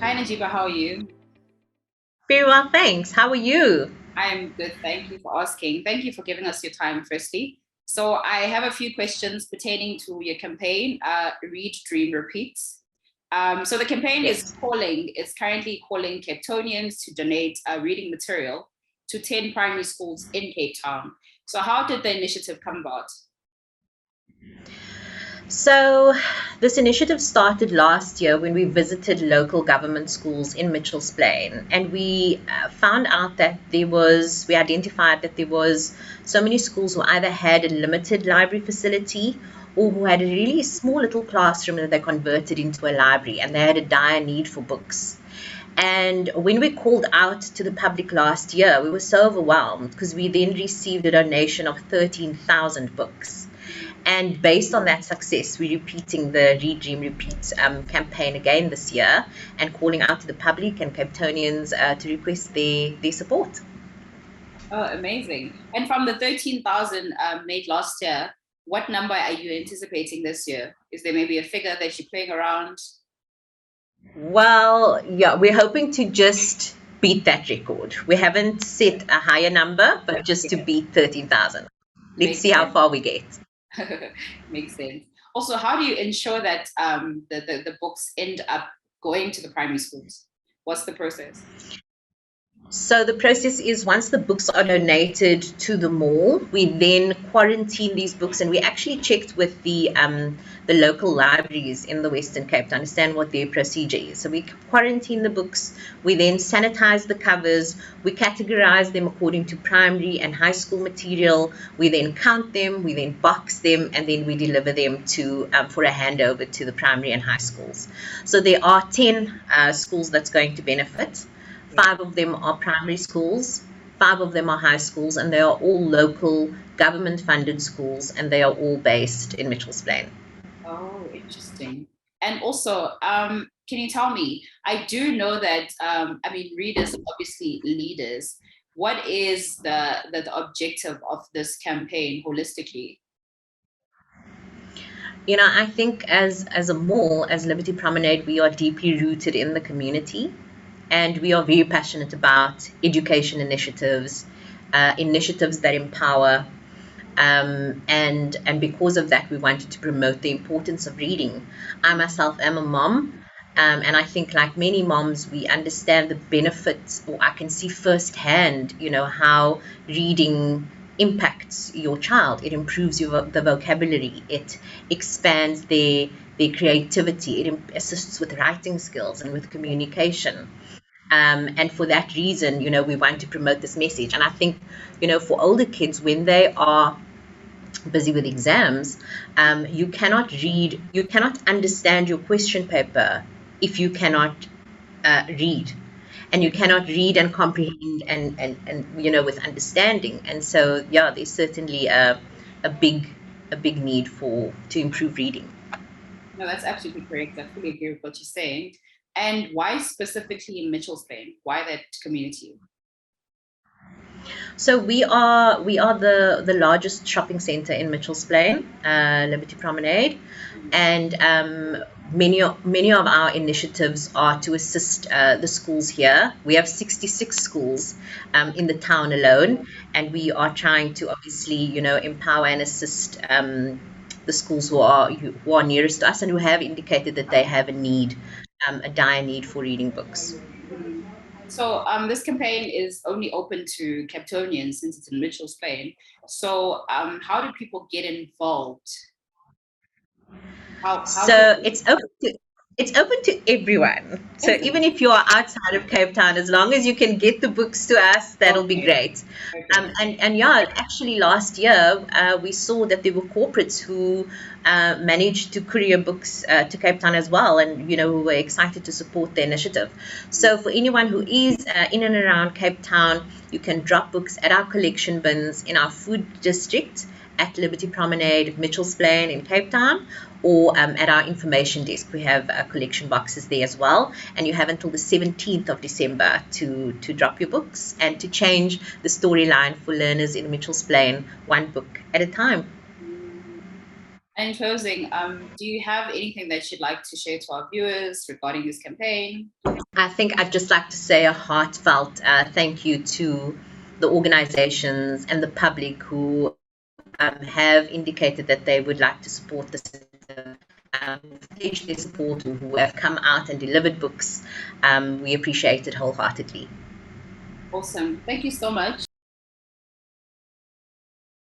Hi Najiba, how are you? Very well, thanks. How are you? I'm good. Thank you for asking. Thank you for giving us your time, firstly. So, I have a few questions pertaining to your campaign, Read, Dream, Repeat. So, the campaign Yes. is currently calling Cape Townians to donate reading material to 10 primary schools in Cape Town. So, how did the initiative come about? So, this initiative started last year when we visited local government schools in Mitchell's Plain, and we found out that we identified that there was so many schools who either had a limited library facility or who had a really small little classroom that they converted into a library, and they had a dire need for books. And when we called out to the public last year, we were so overwhelmed because we then received a donation of 13,000 books. And based on that success, we're repeating the Read, Dream, Repeat campaign again this year and calling out to the public and Capetonians to request their support. Oh, amazing. And from the 13,000 made last year, what number are you anticipating this year? Is there maybe a figure that you're playing around? Well, yeah, we're hoping to just beat that record. We haven't set a higher number, but just to Yeah, beat 13,000. Let's see makes how sense. far we get. Makes sense. Also, how do you ensure that the books end up going to the primary schools? What's the process? So the process is once the books are donated to the mall, we then quarantine these books, and we actually checked with the local libraries in the Western Cape to understand what their procedure is. So we quarantine the books, we then sanitize the covers, we categorize them according to primary and high school material, we then count them, we then box them, and then we deliver them to for a handover to the primary and high schools. So there are 10 schools that's going to benefit. Yeah. Five of them are primary schools, five of them are high schools, and they are all local government funded schools, and they are all based in Mitchell's Plain. Oh, interesting. And also, can you tell me? I do know that I mean, readers are obviously leaders. What is the objective of this campaign holistically? I think as a mall, as Liberty Promenade, we are deeply rooted in the community, and we are very passionate about education initiatives, initiatives that empower. And because of that, we wanted to promote the importance of reading. I myself am a mom, and I think like many moms, we understand the benefits, or I can see firsthand, how reading impacts your child. It improves the vocabulary. It expands their creativity. It assists with writing skills and with communication. And for that reason, we want to promote this message. And I think, for older kids, when they are busy with exams, you cannot understand your question paper if you cannot read. And you Yeah. cannot read and comprehend and with understanding. And so, yeah, there's certainly a big a big need for to improve reading. No, that's absolutely correct. I fully agree with what you're saying. And why specifically in Mitchell's Plain? Why that community? So we are the largest shopping center in Mitchell's Plain, Liberty Promenade, and many of our initiatives are to assist the schools here. We have 66 schools in the town alone, and we are trying to obviously empower and assist the schools who are nearest to us and who have indicated that they have a dire need for reading books. Mhm. So this campaign is only open to Capetonians since it's in Mitchell's Plain. So how do people get involved? How do So it's open to everyone. So is it? even if you are outside of Cape Town, as long as you can get the books to us, that'll be Okay. great. Okay. And yeah, actually last year we saw that there were corporates who managed to courier books to Cape Town as well, and who were excited to support the initiative. So for anyone who is in and around Cape Town, you can drop books at our collection bins in our food district at Liberty Promenade, Mitchell's Plain in Cape Town, or at our information desk. We have collection boxes there as well. And you have until the 17th of December to drop your books and to change the storyline for learners in Mitchell's Plain one book at a time. Mm. And in closing, do you have anything that you'd like to share to our viewers regarding this campaign? I think I'd just like to say a heartfelt thank you to the organizations and the public who have indicated that they would like to support this pledged their support, or who have come out and delivered books. We appreciate it wholeheartedly. Awesome. Thank you so much.